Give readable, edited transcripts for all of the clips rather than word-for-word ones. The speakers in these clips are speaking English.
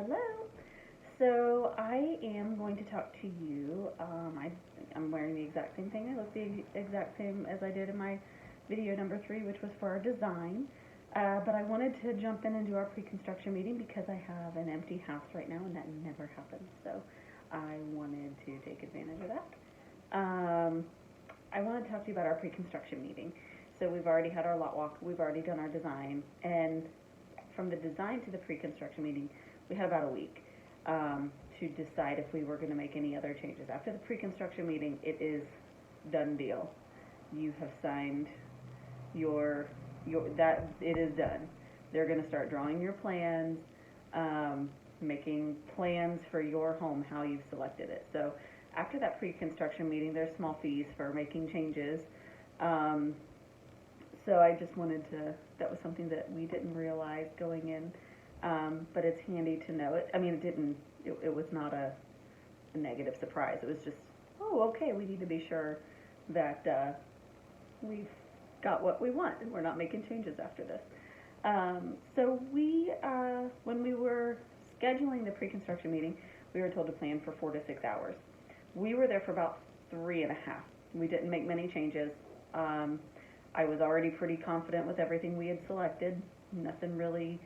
Hello. So I am going to talk to you. I'm wearing the exact same thing. I look the exact same as I did in my video number 3, which was for our design. But I wanted to jump in and do our pre-construction meeting because I have an empty house right now, and that never happens. So I wanted to take advantage of that. I want to talk to you about our pre-construction meeting. So we've already had our lot walk. We've already done our design, and from the design to the pre-construction meeting, we had about a week to decide if we were going to make any other changes. After the pre-construction meeting, it is done deal. You have signed your that it is done. They're going to start drawing your plans, making plans for your home, how you've selected it. So after that pre-construction meeting, there's small fees for making changes. So I just wanted to, that was something that we didn't realize going in, but it's handy to know it. I mean, it was not a negative surprise. It was just, oh, okay, we need to be sure that we've got what we want and we're not making changes after this. So when we were scheduling the pre-construction meeting, we were told to plan for 4 to 6 hours. We were there for about 3.5. We didn't make many changes. I was already pretty confident with everything we had selected. Nothing really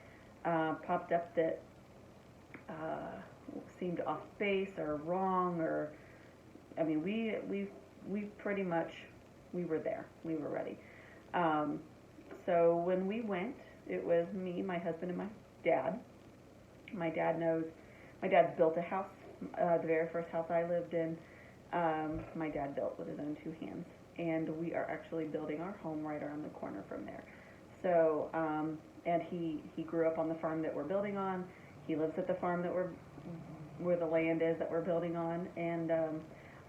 popped up that seemed off base or wrong, or I mean, we pretty much, we were there. We were ready. So when we went, it was me, my husband, and my dad. My dad's built a house. The very first house I lived in, my dad built with his own 2 hands. And we are actually building our home right around the corner from there. So, and he grew up on the farm that we're building on. He lives at the farm that where the land is that we're building on. And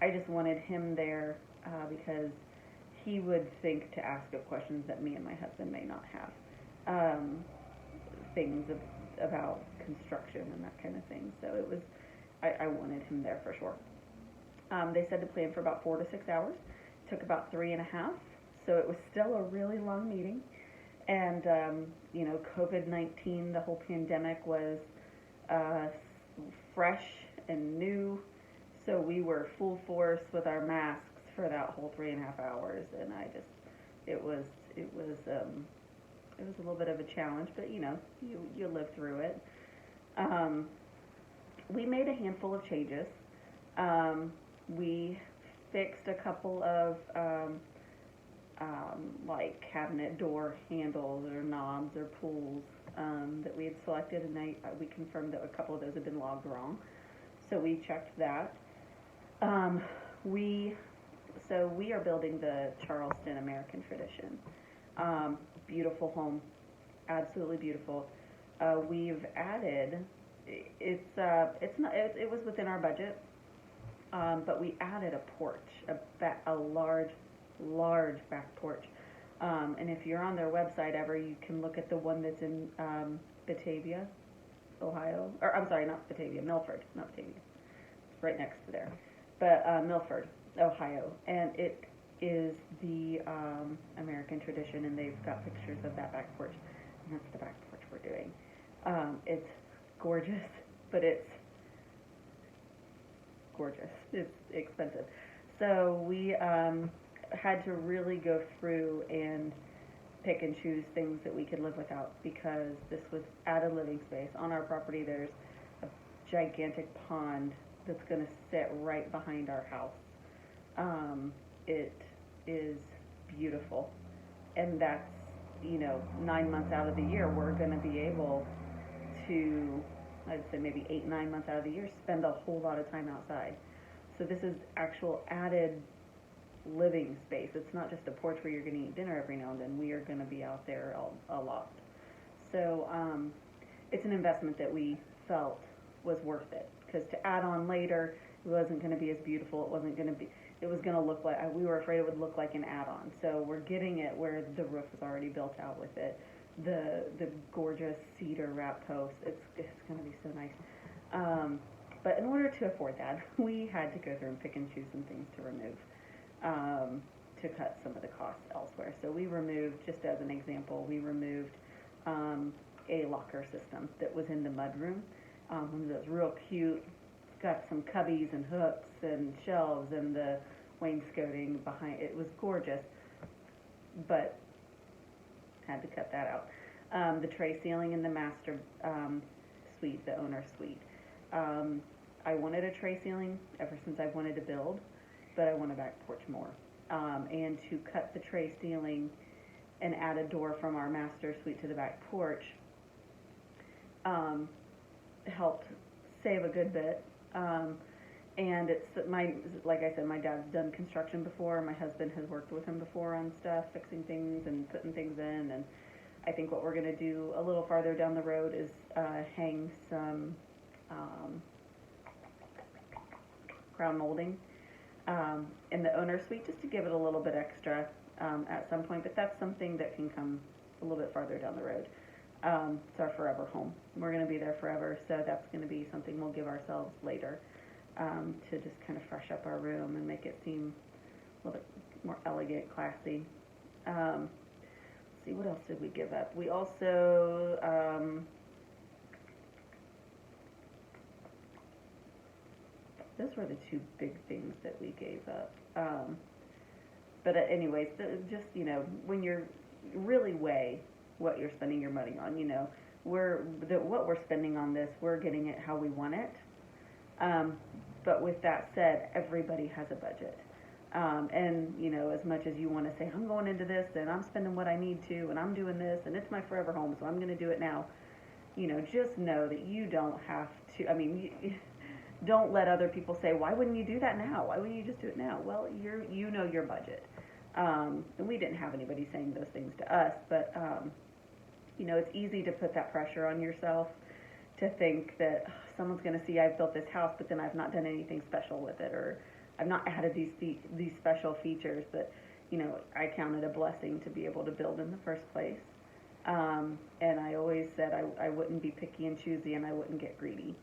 I just wanted him there because he would think to ask of questions that me and my husband may not have. Things about construction and that kind of thing. So it was, I wanted him there for sure. They said to plan for about 4 to 6 hours. Took about 3.5, so it was still a really long meeting. And COVID-19, the whole pandemic was fresh and new, so we were full force with our masks for that whole 3.5 hours. And it was a little bit of a challenge, but you live through it. We made a handful of changes. We fixed a couple of like cabinet door handles or knobs or pulls that we had selected, and we confirmed that a couple of those had been logged wrong. So we checked that. We are building the Charleston American tradition. Beautiful home, absolutely beautiful. We've added, it was within our budget. But we added a porch, a large back porch. And if you're on their website ever, you can look at the one that's in Batavia, Ohio. Or I'm sorry, not Batavia, Milford, not Batavia. It's right next to there. But Milford, Ohio. And it is the American tradition, and they've got pictures of that back porch. And that's the back porch we're doing. It's gorgeous, but it's gorgeous. It's expensive. So we had to really go through and pick and choose things that we could live without, because this was added living space. On our property, there's a gigantic pond that's going to sit right behind our house. It is beautiful. And that's, 9 months out of the year, we're going to be able to, I'd say maybe 8-9 months out of the year, spend a whole lot of time outside. So this is actual added living space. It's not just a porch where you're going to eat dinner every now and then. We are going to be out there a lot. So it's an investment that we felt was worth it, because to add on later, it wasn't going to be as beautiful. It was going to look like, we were afraid it would look like an add-on. So we're getting it where the roof is already built out with it. The gorgeous cedar wrap posts. It's going to be so nice. But in order to afford that, we had to go through and pick and choose some things to remove to cut some of the costs elsewhere. So we removed, just as an example, a locker system that was in the mudroom, One of those real cute, got some cubbies and hooks and shelves and the wainscoting behind. It was gorgeous, but had to cut that out. The tray ceiling in the master suite, the owner suite. I wanted a tray ceiling ever since I've wanted to build, but I want a back porch more. And to cut the tray ceiling and add a door from our master suite to the back porch helped save a good bit. And it's like I said, my dad's done construction before. My husband has worked with him before on stuff, fixing things and putting things in. And I think what we're going to do a little farther down the road is hang some crown molding in the owner suite, just to give it a little bit extra at some point. But that's something that can come a little bit farther down the road. It's our forever home. We're going to be there forever, so that's going to be something we'll give ourselves later, to just kind of fresh up our room and make it seem a little bit more elegant, classy. Let's see, what else did we give up? We also those were the two big things that we gave up. But anyways, just, when you're really weigh what you're spending your money on, what we're spending on this, we're getting it how we want it. But with that said, everybody has a budget. And, as much as you want to say, I'm going into this and I'm spending what I need to and I'm doing this and it's my forever home, so I'm going to do it now. Just know that you don't have to, don't let other people say, why wouldn't you do that now? Why wouldn't you just do it now? Well, you know your budget. And we didn't have anybody saying those things to us, but, it's easy to put that pressure on yourself to think that someone's going to see I've built this house, but then I've not done anything special with it, or I've not added these special features that, I counted a blessing to be able to build in the first place. And I always said I wouldn't be picky and choosy, and I wouldn't get greedy.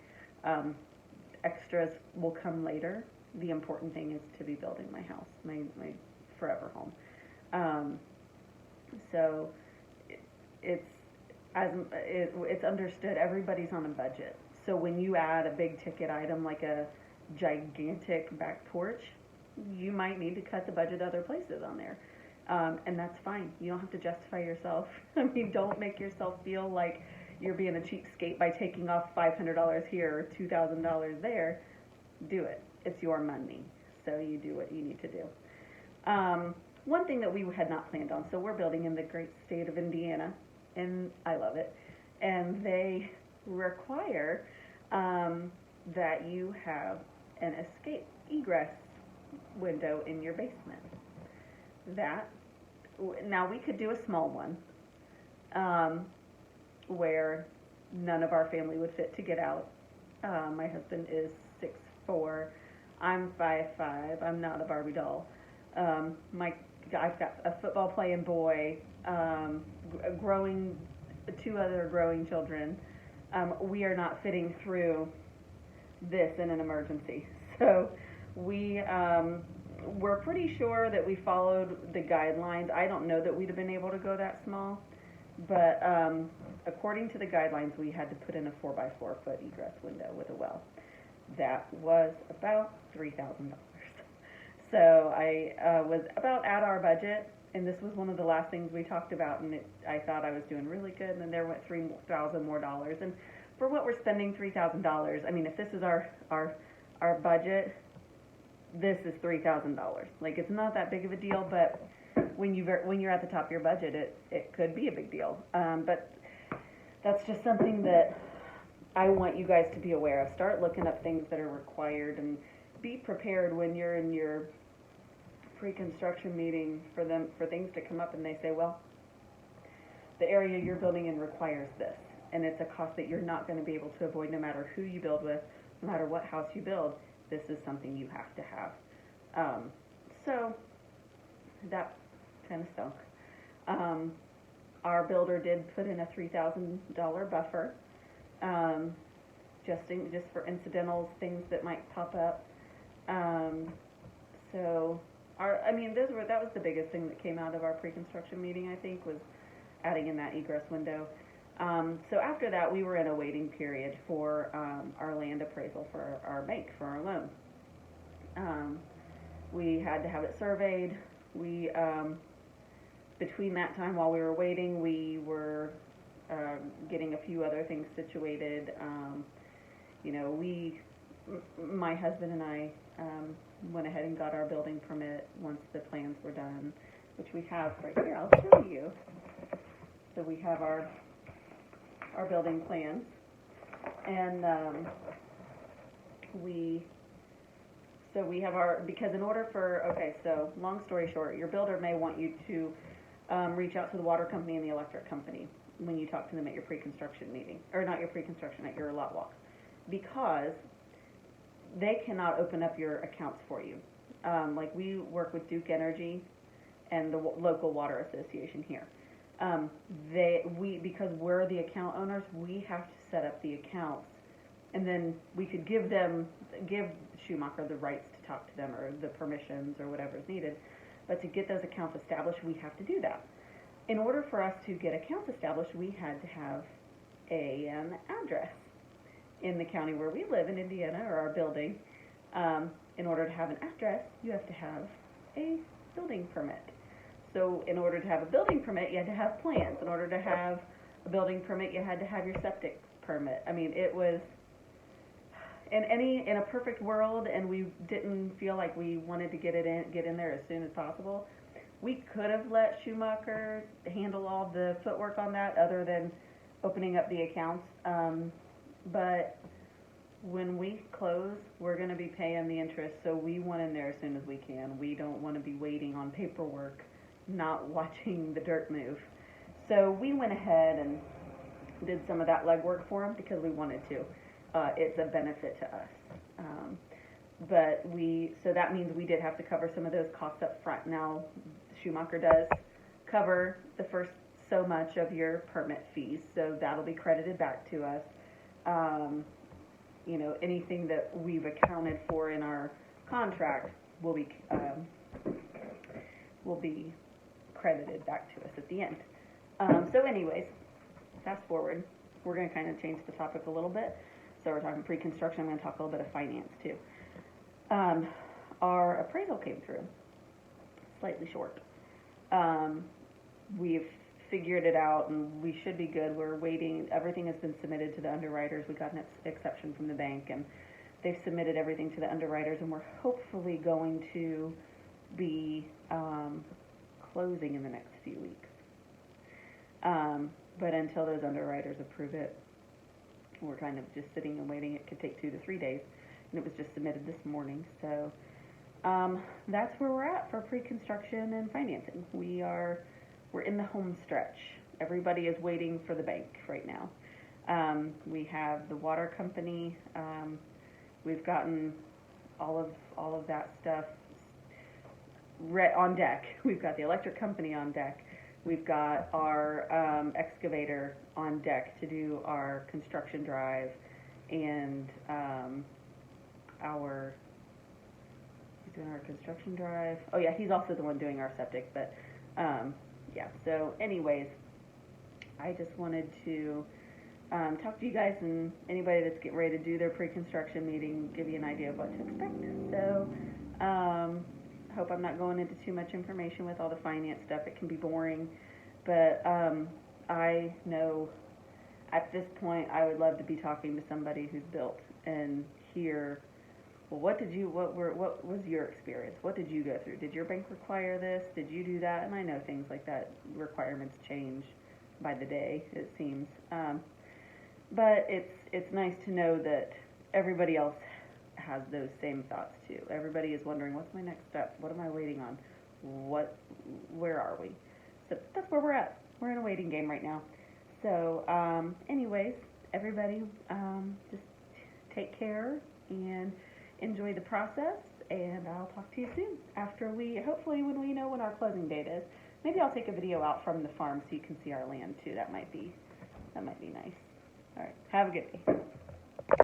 Extras will come later. The important thing is to be building my house, my forever home. So it's understood everybody's on a budget. So when you add a big ticket item like a gigantic back porch, you might need to cut the budget other places on there. And that's fine. You don't have to justify yourself. Don't make yourself feel like you're being a cheapskate by taking off $500 here or $2,000 there. Do it. It's your money. So you do what you need to do. One thing that we had not planned on, so we're building in the great state of Indiana, and I love it, and they require that you have an escape egress window in your basement. Now we could do a small one, where none of our family would fit to get out. My husband is 6'4", I'm 5'5", I'm not a Barbie doll. I've got a football playing boy, two other growing children. We are not fitting through this in an emergency. So we're pretty sure that we followed the guidelines. I don't know that we'd have been able to go that small, but according to the guidelines, we had to put in a 4x4 foot egress window with a well. That was about $3,000. So I was about at our budget, and this was one of the last things we talked about, and I thought I was doing really good, and then there went $3,000 more. And for what we're spending $3,000, if this is our budget, this is $3,000. Like, it's not that big of a deal, but when you're at the top of your budget, it could be a big deal. But that's just something that I want you guys to be aware of. Start looking up things that are required, and be prepared when you're in your pre-construction meeting for things to come up and they say, well, the area you're building in requires this, and it's a cost that you're not going to be able to avoid no matter who you build with, no matter what house you build. This is something you have to have. So that kind of stunk. Our builder did put in a $3,000 buffer, just for incidentals, things that might pop up. So that was the biggest thing that came out of our pre-construction meeting, I think, was adding in that egress window. So after that, we were in a waiting period for our land appraisal for our bank, for our loan. We had to have it surveyed. We, between that time while we were waiting, we were getting a few other things situated. You know, my husband and I went ahead and got our building permit once the plans were done, which we have right here. I'll show you. So we have our building plans, and we have our, because in order for, okay, so long story short, your builder may want you to reach out to the water company and the electric company when you talk to them at your pre-construction meeting, or not your pre-construction, at your lot walk, because they cannot open up your accounts for you. Like we work with Duke Energy and the local water association here. Because we're the account owners, we have to set up the accounts, and then we could give Schumacher the rights to talk to them, or the permissions, or whatever is needed. But to get those accounts established, we have to do that. In order for us to get accounts established, we had to have an address in the county where we live in Indiana, or our building. In order to have an address, you have to have a building permit. So in order to have a building permit, you had to have plans. In order to have a building permit, you had to have your septic permit. I mean, it was, in a perfect world, and we didn't feel like we wanted to get in there as soon as possible, we could have let Schumacher handle all the footwork on that, other than opening up the accounts. But when we close, we're going to be paying the interest, so we want in there as soon as we can. We don't want to be waiting on paperwork, not watching the dirt move. So we went ahead and did some of that legwork for them because we wanted to. It's a benefit to us. So that means we did have to cover some of those costs up front. Now, Schumacher does cover the first so much of your permit fees, so that'll be credited back to us. You know, anything that we've accounted for in our contract will be credited back to us at the end. So anyways, fast forward, we're going to kind of change the topic a little bit. So we're talking pre-construction. I'm going to talk a little bit of finance too. Our appraisal came through slightly short. We've figured it out, and we should be good. We're waiting. Everything has been submitted to the underwriters. We got an exception from the bank, and they've submitted everything to the underwriters, and we're hopefully going to be closing in the next few weeks. But until those underwriters approve it, we're kind of just sitting and waiting. It could take 2 to 3 days, and it was just submitted this morning. So that's where we're at for pre-construction and financing. We're in the home stretch. Everybody is waiting for the bank right now. We have the water company. We've gotten all of that stuff on deck. We've got the electric company on deck. We've got our excavator on deck to do our construction drive, and he's doing our construction drive. Oh yeah, he's also the one doing our septic, but yeah. So anyways, I just wanted to talk to you guys, and anybody that's getting ready to do their pre-construction meeting, give you an idea of what to expect. So hope I'm not going into too much information with all the finance stuff. It can be boring, but I know at this point I would love to be talking to somebody who's built and hear, well, what was your experience? What did you go through? Did your bank require this? Did you do that? And I know things like that, requirements change by the day, it seems. But it's nice to know that everybody else has those same thoughts too. Everybody is wondering, what's my next step? What am I waiting on? Where are we? So that's where we're at. We're in a waiting game right now. So anyways, everybody just take care and enjoy the process, and I'll talk to you soon after hopefully when we know when our closing date is. Maybe I'll take a video out from the farm so you can see our land too. That might be nice. All right. Have a good day.